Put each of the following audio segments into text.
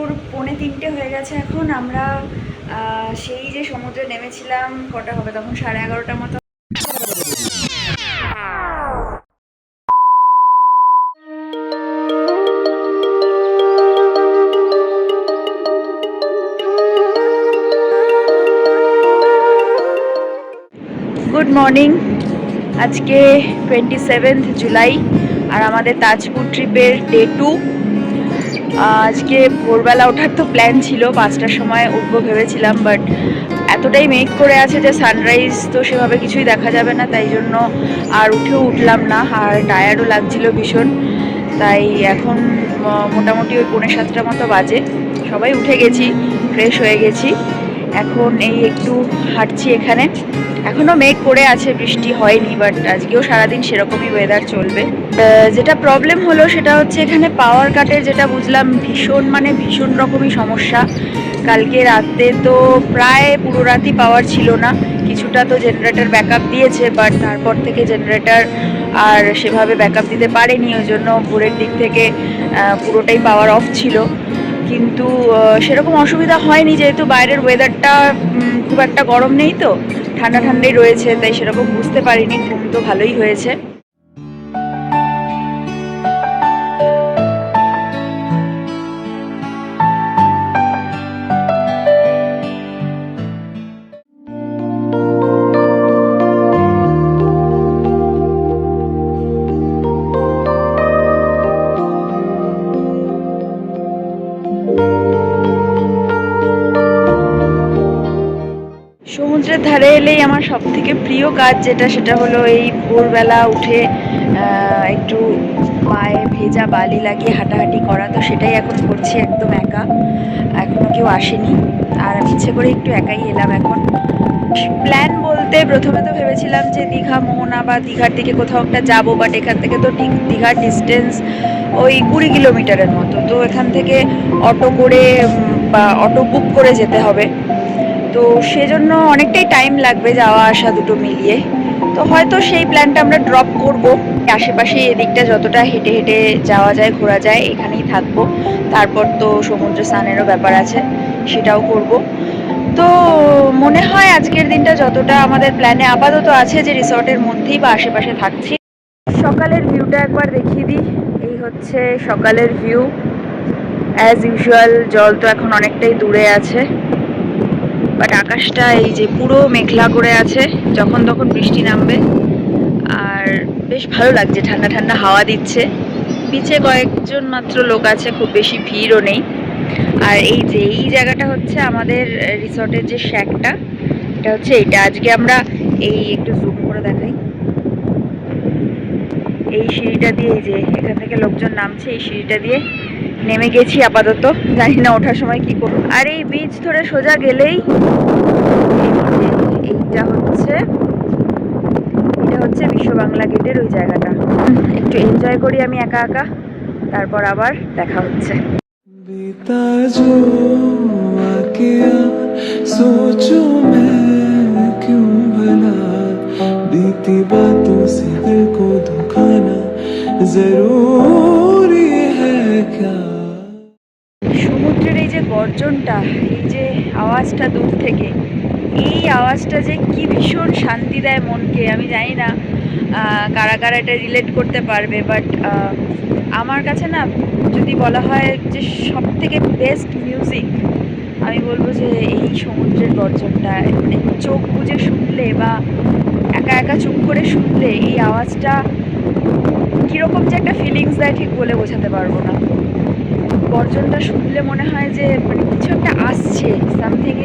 2:45 হয়ে গেছে এখন। আমরা সেই যে সমুদ্রে নেমেছিলাম কটা হবে তখন 11:30টার মতো। Good morning. আজকে 27 জুলাই আর আমাদের তাজপুর ট্রিপের ডে 2। আজকে ভোরবেলা ওঠার তো প্ল্যান ছিল, 5টার সময় উঠবো ভেবেছিলাম, বাট এতটাই মেঘ করে আছে যে সানরাইজ তো সেভাবে কিছুই দেখা যাবে না, তাই জন্য আর উঠলাম না। আর টায়ার্ডও লাগছিল ভীষণ, তাই এখন মোটামুটি ওই 6:45 মতো বাজে। সবাই উঠে গেছি, ফ্রেশ হয়ে গেছি, এখন এই একটু হাঁটছি এখানে। এখনও মেঘ করে আছে, বৃষ্টি হয়নি, বাট আজকেও সারাদিন সেরকমই ওয়েদার চলবে। যেটা প্রবলেম হলো সেটা হচ্ছে এখানে পাওয়ার কাটের, যেটা বুঝলাম ভীষণ রকমই সমস্যা। কালকে রাতে তো প্রায় পুরো রাতই পাওয়ার ছিল না, কিছুটা তো জেনারেটর ব্যাকআপ দিয়েছে, বাট তারপর থেকে জেনারেটর আর সেভাবে ব্যাকআপ দিতে পারেনি, ওই জন্য ভোরের দিক থেকে পুরোটাই পাওয়ার অফ ছিল। কিন্তু সেরকম অসুবিধা হয়নি, যেহেতু বাইরের ওয়েদারটা খুব একটা গরম নেই, তো ঠান্ডাই রয়েছে, তাই সেরকম বুঝতে পারিনি। ঘুম তো ভালোই হয়েছে। সমুদ্রের ধারে এলেই আমার সব থেকে প্রিয় কাজ সেটা হলো এই ভোরবেলা উঠে একটু পায়ে ভেজা বালি লাগিয়ে হাঁটাহাঁটি করা। তো সেটাই এখন করছি, একদম একা, এখনও কেউ আসেনি, আর আমি ইচ্ছে করে একটু একাই এলাম এখন। প্ল্যান বলতে প্রথমে তো ভেবেছিলাম যে দীঘা, মোহনা বা দীঘার দিকে কোথাও একটা যাবো, বাট এখান থেকে তো দীঘার ডিস্টেন্স ওই 20 কিলোমিটারের মতো। তো এখান থেকে অটো করে বা অটো বুক করে যেতে হবে, তো সেজন্য অনেকটাই টাইম লাগবে যাওয়া আসা দুটো মিলিয়ে। তো হয়তো সেই প্ল্যানটা আমরা ড্রপ করব। আশেপাশে এদিকটা যতটা হেঁটে হেঁটে যাওয়া যায়, ঘোরা যায়, এখানেই থাকবো। তারপর তো সমুদ্র স্নানেরও ব্যাপার আছে, সেটাও করব। তো মনে হয় আজকের দিনটা যতটা আমাদের প্ল্যানে আপাতত আছে, যে রিসর্টের মধ্যেই বা আশেপাশে থাকছি। সকালের ভিউটা একবার দেখিয়ে দিই। এই হচ্ছে সকালের ভিউ। অ্যাজ ইউজুয়াল জল তো এখন অনেকটাই দূরে আছে, বাট আকাশটা এই যে পুরো মেঘলা করে আছে, যখন তখন বৃষ্টি নামবে। আর বেশ ভালো লাগছে, ঠান্ডা ঠান্ডা হাওয়া দিচ্ছে। বিচে কয়েকজন মাত্র লোক আছে, খুব বেশি ভিড়ও নেই। আর এই যে এই জায়গাটা হচ্ছে আমাদের রিসর্টের যে শ্যাকটা, এটা হচ্ছে এইটা। আজকে আমরা এই একটু জুম করে দেখাই, এই সিঁড়িটা দিয়ে, এই যে এখান থেকে লোকজন নামছে, এই সিঁড়িটা দিয়ে নেমে গেছি আপাতত, জানি না ওঠার সময় কি করব। আর এই বিচ ধরে সোজা গেলেই এটা হচ্ছে বিশ্ব বাংলা গেটের ওই জায়গাটা। একটু এনজয় করি আমি একা একা, তারপর আবার দেখা হচ্ছে। সমুদ্রের এই যে গর্জনটা, এই যে আওয়াজটা দূর থেকে, এই আওয়াজটা যে কি ভীষণ শান্তি দেয় মনকে। আমি জানি না কারা কারা এটা রিলেট করতে পারবে, বাট আমার কাছে না, যদি বলা হয় যে সব থেকে বেস্ট মিউজিক, আমি বলবো যে এই সমুদ্রের গর্জনটা। মানে চোখ বুজে শুনলে বা একা একা চুপ করে শুনলে এই আওয়াজটা কীরকম যে একটা ফিলিংস দেয়, ঠিক বলে বোঝাতে পারবো না। গর্জনটা শুনলে মনে হয় যে মানে কিছু একটা আসছে, something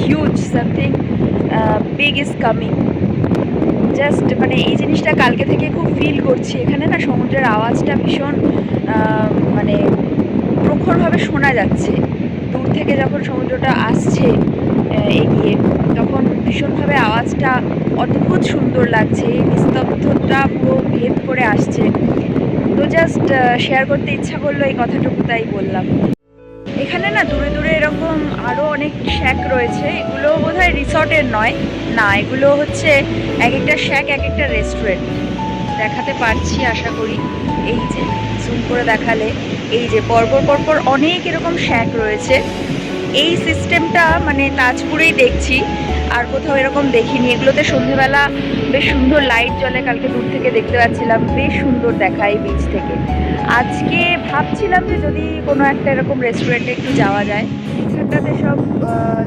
huge, something big is coming. Just মানে এই জিনিসটা কালকে থেকে খুব ফিল করছি। এখানে না সমুদ্রের আওয়াজটা ভীষণ মানে প্রখরভাবে শোনা যাচ্ছে। দূর থেকে যখন সমুদ্রটা আসছে এগিয়ে, তখন ভীষণভাবে আওয়াজটা অদ্ভুত সুন্দর লাগছে। এই নিস্তব্ধতা পুরো ভেদ করে আসছে। তো জাস্ট শেয়ার করতে ইচ্ছা করলো এই কথাটুকু, তাই বললাম। এখানে না দূরে দূরে এরকম আরও অনেক শ্যাক রয়েছে। এগুলো বোধহয় রিসর্টের নয়, না, এগুলো হচ্ছে এক একটা শ্যাক এক একটা রেস্টুরেন্ট। দেখাতে পারছি আশা করি, এই যে জুম করে দেখালে এই যে পরপর পরপর অনেক এরকম শ্যাক রয়েছে। এই সিস্টেমটা মানে তাজপুরেই দেখছি, আর কোথাও এরকম দেখিনি। এগুলোতে সন্ধেবেলা বেশ সুন্দর লাইট জ্বলে, কালকে দূর থেকে দেখতে পাচ্ছিলাম, বেশ সুন্দর দেখায় বিচ থেকে। আজকে ভাবছিলাম যে যদি কোনো একটা এরকম রেস্টুরেন্টে একটু যাওয়া যায়। এখানটাতে সব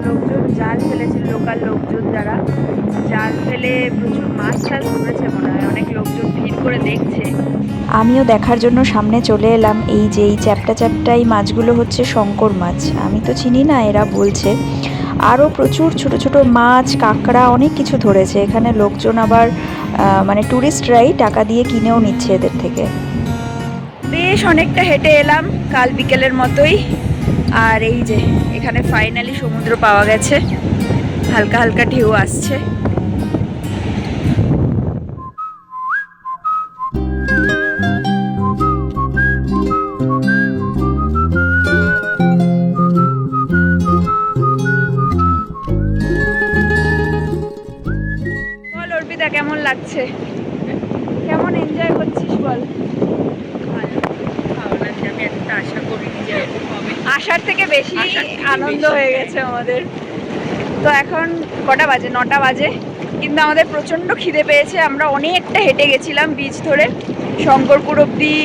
লোকজন জাল ফেলেছিল, লোকাল লোকজন যারা জাল ফেলে প্রচুর মাছ টাছ ধরেছে মনে হয়, অনেক লোকজন ভিড় করে দেখছে। আমিও দেখার জন্য সামনে চলে এলাম। এই যে এই চ্যাপ্টা চ্যাপ্টা এই মাছগুলো হচ্ছে শঙ্কর মাছ, আমি তো চিনি না, এরা বলছে। আরও প্রচুর ছোট ছোট মাছ, কাঁকড়া, অনেক কিছু ধরেছে এখানে। লোকজন আবার মানে ট্যুরিস্টরাই টাকা দিয়ে কিনেও নিচ্ছে এদের থেকে। বেশ অনেকটা হেঁটে এলাম কাল বিকেলের মতোই। আর এই যে এখানে ফাইনালি সমুদ্র পাওয়া গেছে, হালকা হালকা ঢেউ আসছে। বল অর্পিতা, কেমন লাগছে? কেমন এনজয় করছিস বল? আমি একটা আশা করিনি যে এরকম হবে। আসার থেকে বেশি আনন্দ হয়ে গেছে আমাদের। তো এখন কটা বাজে? 9টা বাজে, কিন্তু আমাদের প্রচণ্ড খিদে পেয়েছে। আমরা অনেকটা হেঁটে গেছিলাম বিচ ধরে, শঙ্করপুর অব্দি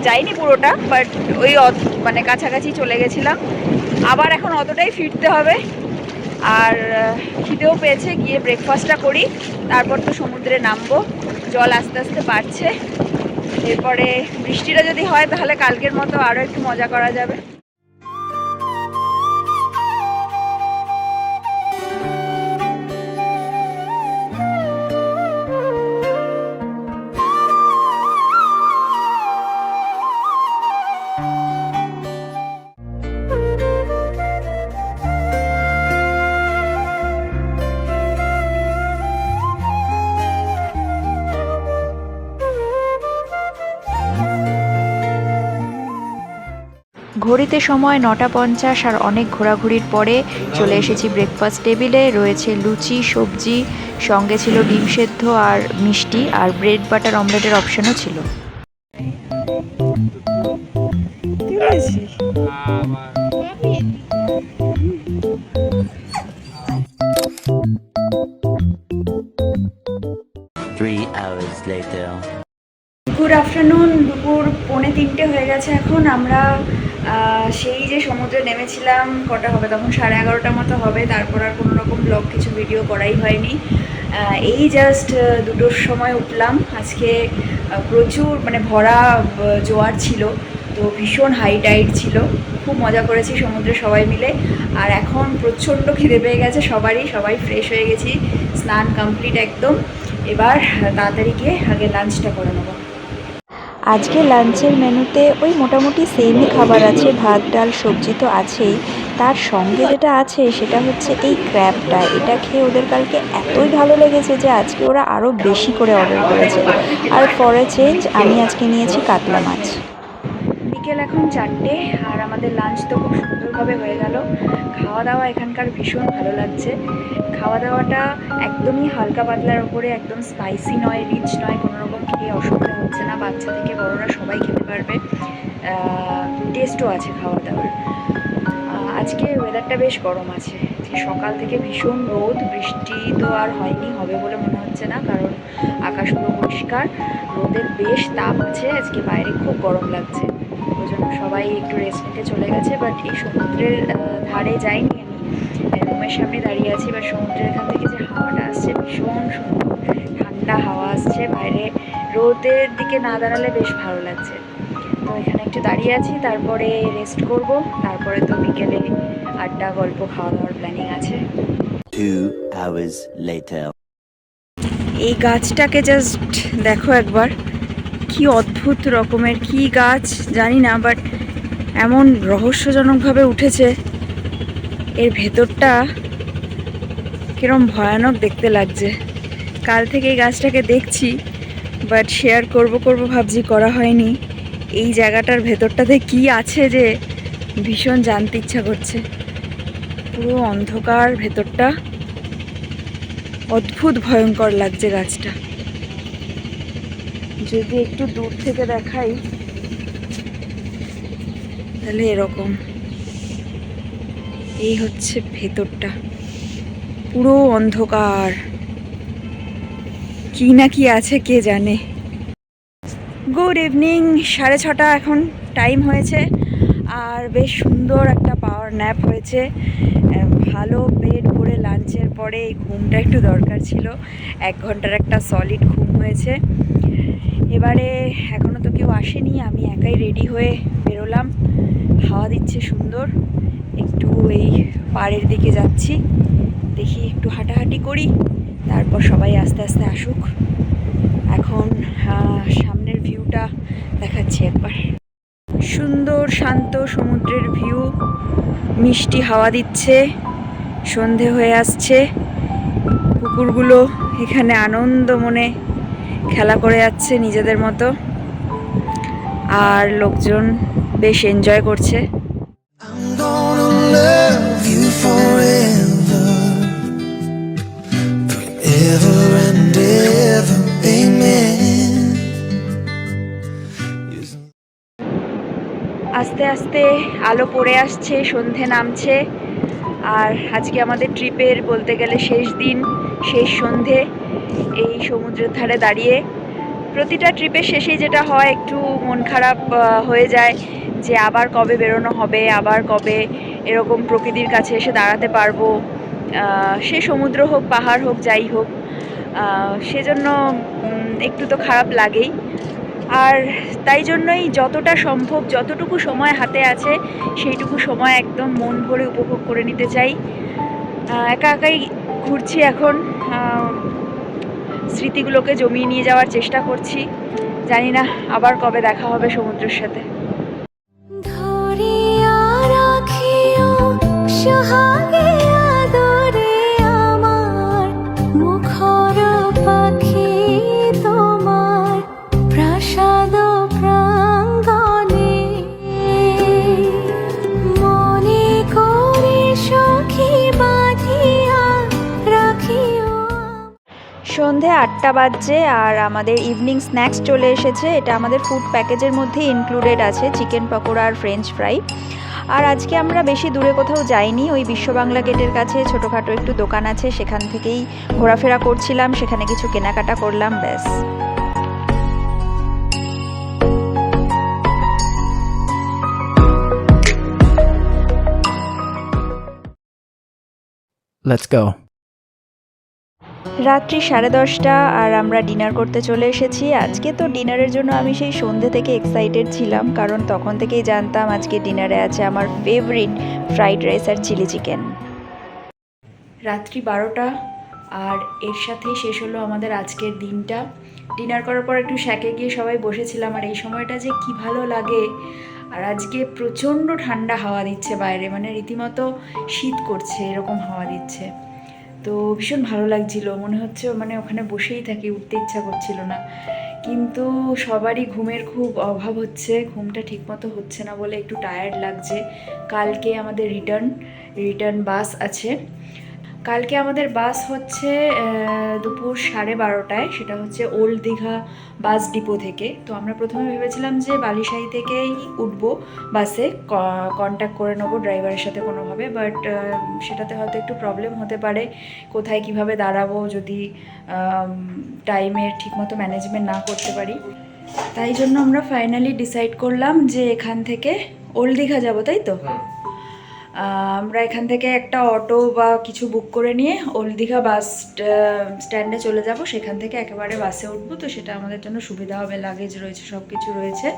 যাইনি পুরোটা, বাট ওই মানে কাছাকাছি চলে গেছিলাম। আবার এখন অতটাই ফিরতে হবে। আর খিদেও পেয়েছে, গিয়ে ব্রেকফাস্টটা করি, তারপর তো সমুদ্রে নামবো। জল আস্তে আস্তে বাড়ছে, এরপরে বৃষ্টিটা যদি হয় তাহলে কালকের মতো আরও একটু মজা করা যাবে। ঘড়িতে সময় 9:50, আর অনেক ঘোরাঘুরির পরে চলে এসেছি ব্রেকফাস্ট টেবিলে। রয়েছে লুচি, সবজি, সঙ্গে ছিল ডিম সেদ্ধ আর মিষ্টি, আর ব্রেড বাটার অমলেটের অপশনও ছিল। Good afternoon. দুপুর 2:45 হয়ে গেছে এখন। আমরা সেই যে সমুদ্রে নেমেছিলাম, কটা হবে তখন? 11:30 মতো হবে। তারপর আর কোনো রকম ব্লগ কিছু ভিডিও করাই হয়নি। এই জাস্ট 2টোর সময় উঠলাম। আজকে প্রচুর মানে ভরা জোয়ার ছিল, তো ভীষণ হাই টাইড ছিল। খুব মজা করেছি সমুদ্রে সবাই মিলে। আর এখন প্রচণ্ড খিদে পেয়ে গেছে সবারই, সবাই ফ্রেশ হয়ে গেছি, স্নান কমপ্লিট একদম। এবার তাড়াতাড়ি গিয়ে আগে লাঞ্চটা করে নেবো। আজকে লাঞ্চের মেনুতে ওই মোটামুটি সেমই খাবার আছে, ভাত ডাল সবজি তো আছেই। তার সঙ্গে যেটা আছে সেটা হচ্ছে এই ক্র্যাবটা। এটা খেয়ে ওদের কালকে এতই ভালো লেগেছে যে আজকে ওরা আরও বেশি করে অর্ডার করেছে। আর ফর এ চেঞ্জ আমি আজকে নিয়েছি কাতলা মাছ। বিকেল এখন 4টে, আর আমাদের লাঞ্চ তো খুব সুন্দরভাবে হয়ে গেল। খাওয়া দাওয়া এখানকার ভীষণ ভালো লাগছে। খাওয়া দাওয়াটা একদমই হালকা পাতলার ওপরে, একদম স্পাইসি নয়, রিচ নয়, কোনো রকম খেয়ে অসুবিধা হচ্ছে না। বাচ্চা থেকে বড়রা সবাই খেতে পারবে, টেস্টও আছে খাওয়া দাওয়ার। আজকে ওয়েদারটা বেশ গরম আছে। সকাল থেকে ভীষণ রোদ, বৃষ্টি তো আর হয়নি, হবে বলে মনে হচ্ছে না, কারণ আকাশ পুরো পরিষ্কার। রোদের বেশ তাপ আছে আজকে, বাইরে খুব গরম লাগছে। ওই জন্য সবাই একটু রেস্ট নিতে চলে গেছে। বাট এই সমুদ্রের ধারে যাইনি আমি, রুমের সামনে দাঁড়িয়ে আছি। এবার সমুদ্রের এখান থেকে যে হাওয়াটা আসছে ভীষণ সুন্দর, ঠান্ডা হাওয়া আসছে। বাইরে রোদের দিকে না দাঁড়ালে বেশ ভালো লাগছে। তো এখানে একটু দাঁড়িয়ে আছি, তারপরে রেস্ট করব। তারপরে তো বিকেলে আড্ডা, গল্প, খাওয়া দাওয়ার প্ল্যানিং আছে। 2 hours later. এই গাছটাকে জাস্ট দেখো একবার, কি অদ্ভুত রকমের, কি গাছ জানি না, বাট এমন রহস্যজনকভাবে উঠেছে। এর ভেতরটা কিরম ভয়ানক দেখতে লাগছে। কাল থেকে এই গাছটাকে দেখছি, বাট শেয়ার করব ভাবছি, করা হয়নি। এই জায়গাটার ভেতরটাতে কি আছে যে ভীষণ জানতে ইচ্ছা করছে। পুরো অন্ধকার ভেতরটা, অদ্ভুত ভয়ঙ্কর লাগছে গাছটা। যদি একটু দূর থেকে দেখাই, তাহলে এরকম, এই হচ্ছে ভেতরটা, পুরো অন্ধকার, কি না কি আছে কে জানে। গুড ইভিনিং, 6:30 এখন টাইম হয়েছে, আর বেশ সুন্দর একটা পাওয়ার ন্যাপ হয়েছে। ভালো পেট ভরে লাঞ্চের পরে এই ঘুমটা একটু দরকার ছিল, 1 ঘন্টার একটা সলিড ঘুম হয়েছে। এবারে এখনও তো কেউ আসেনি, আমি একাই রেডি হয়ে বেরোলাম। হাওয়া দিচ্ছে সুন্দর, একটু এই পাড়ের দিকে যাচ্ছি, দেখি একটু হাঁটাহাঁটি করি, তারপর সবাই আস্তে আস্তে আসুক। এখন সামনের ভিউটা দেখাচ্ছি একবার। সুন্দর শান্ত সমুদ্রের ভিউ, মিষ্টি হাওয়া দিচ্ছে, সন্ধে হয়ে আসছে, কুকুরগুলো এখানে আনন্দ মনে খেলা করে যাচ্ছে নিজেদের মতো, আর লোকজন বেশ এনজয় করছে। I'm gonna love you forever, forever and ever, amen. আস্তে আস্তে আলো পড়ে আসছে, সন্ধে নামছে, আর আজকে আমাদের ট্রিপের বলতে গেলে শেষ দিন, শেষ সন্ধে এই সমুদ্রের ধারে দাঁড়িয়ে। প্রতিটা ট্রিপের শেষেই যেটা হয়, একটু মন খারাপ হয়ে যায় যে আবার কবে বেরোনো হবে, আবার কবে এরকম প্রকৃতির কাছে এসে দাঁড়াতে পারবো, সে সমুদ্র হোক পাহাড় হোক যাই হোক, সেজন্য একটু তো খারাপ লাগেই। আর তাই জন্যই যতটা সম্ভব, যতটুকু সময় হাতে আছে সেইটুকু সময় একদম মন ভরে উপভোগ করে নিতে চাই। একা একাই ঘুরছি এখন, স্মৃতিগুলোকে জমিয়ে নিয়ে যাওয়ার চেষ্টা করছি। জানি না আবার কবে দেখা হবে সমুদ্রের সাথে। ধরিয়া রাখিও সোহাগে আদরে আমার, মুখর পাখি তোমার প্রাসাদ প্রাঙ্গণে, মনে করে সখী বাঁধিয়া রাখিও। সন্ধে 8টা বাজছে, আর আমাদের ইভিনিং স্ন্যাক্স চলে এসেছে। এটা আমাদের ফুড প্যাকেজের মধ্যে ইনক্লুডেড আছে, চিকেন পকোড়া আর ফ্রেঞ্চ ফ্রাই। আর আজকে আমরা বেশি দূরে কোথাও যাইনি, ওই বিশ্ব বাংলা গেটের কাছে ছোটোখাটো একটু দোকান আছে, সেখান থেকেই ঘোরাফেরা করছিলাম, সেখানে কিছু কেনাকাটা করলাম, ব্যাস। Let's go. রাত্রি 10:30, আর আমরা ডিনার করতে চলে এসেছি। আজকে তো ডিনারের জন্য আমি সেই সন্ধ্যে থেকে এক্সাইটেড ছিলাম, কারণ তখন থেকেই জানতাম আজকে ডিনারে আছে আমার ফেভারিট ফ্রাইড রাইস আর চিলি চিকেন। রাত্রি 12টা, আর এর সাথেই শেষ হলো আমাদের আজকের দিনটা। ডিনার করার পর একটু শ্যাকে গিয়ে সবাই বসেছিলাম, আর এই সময়টা যে কি ভালো লাগে। আর আজকে প্রচণ্ড ঠান্ডা হাওয়া দিচ্ছে বাইরে, মানে রীতিমতো শীত করছে এরকম হাওয়া দিচ্ছে। তো ভীষণ ভালো লাগছিল, মনে হচ্ছে মানে ওখানে বসেই থাকি, উঠতে ইচ্ছা করছিল না। কিন্তু সবারই ঘুমের খুব অভাব হচ্ছে, ঘুমটা ঠিকমতো হচ্ছে না বলে একটু টায়ার্ড লাগছে। কালকে আমাদের রিটার্ন বাস আছে। কালকে আমাদের বাস হচ্ছে দুপুর 12:30টায়, সেটা হচ্ছে ওল্ড দীঘা বাস ডিপো থেকে। তো আমরা প্রথমে ভেবেছিলাম যে বালিশাই থেকেই উঠবো বাসে, কন্ট্যাক্ট করে নেবো ড্রাইভারের সাথে কোনোভাবে, বাট সেটাতে হয়তো একটু প্রবলেম হতে পারে, কোথায় কিভাবে দাঁড়াবো যদি টাইমের ঠিকমতো ম্যানেজমেন্ট না করতে পারি। তাই জন্য আমরা ফাইনালি ডিসাইড করলাম যে এখান থেকে ওল্ড দীঘা যাবো, তাই তো? আমরা এখান থেকে একটা অটো বা কিছু বুক করে নিয়ে ওল্ড দীঘা বাস স্ট্যান্ডে চলে যাব, সেখান থেকে একেবারে বাসে উঠবো। তো সেটা আমাদের জন্য সুবিধা হবে, লাগেজ রয়েছে, সব কিছু রয়েছে।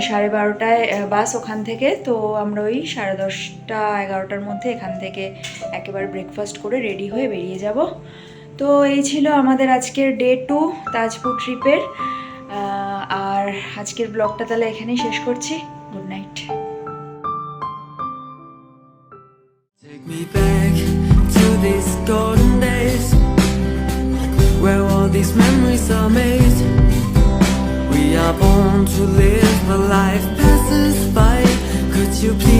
12:30টায় বাস ওখান থেকে, তো আমরা ওই 10:30-11টার মধ্যে এখান থেকে একেবারে ব্রেকফাস্ট করে রেডি হয়ে বেরিয়ে যাব। তো এই ছিল আমাদের আজকের ডে 2 তাজপুর ট্রিপের। আর আজকের ব্লগটা তাহলে এখানেই শেষ করছি। Good night. Take me back to these golden days where all these memories are made. We are born to live, but life passes by. Could you please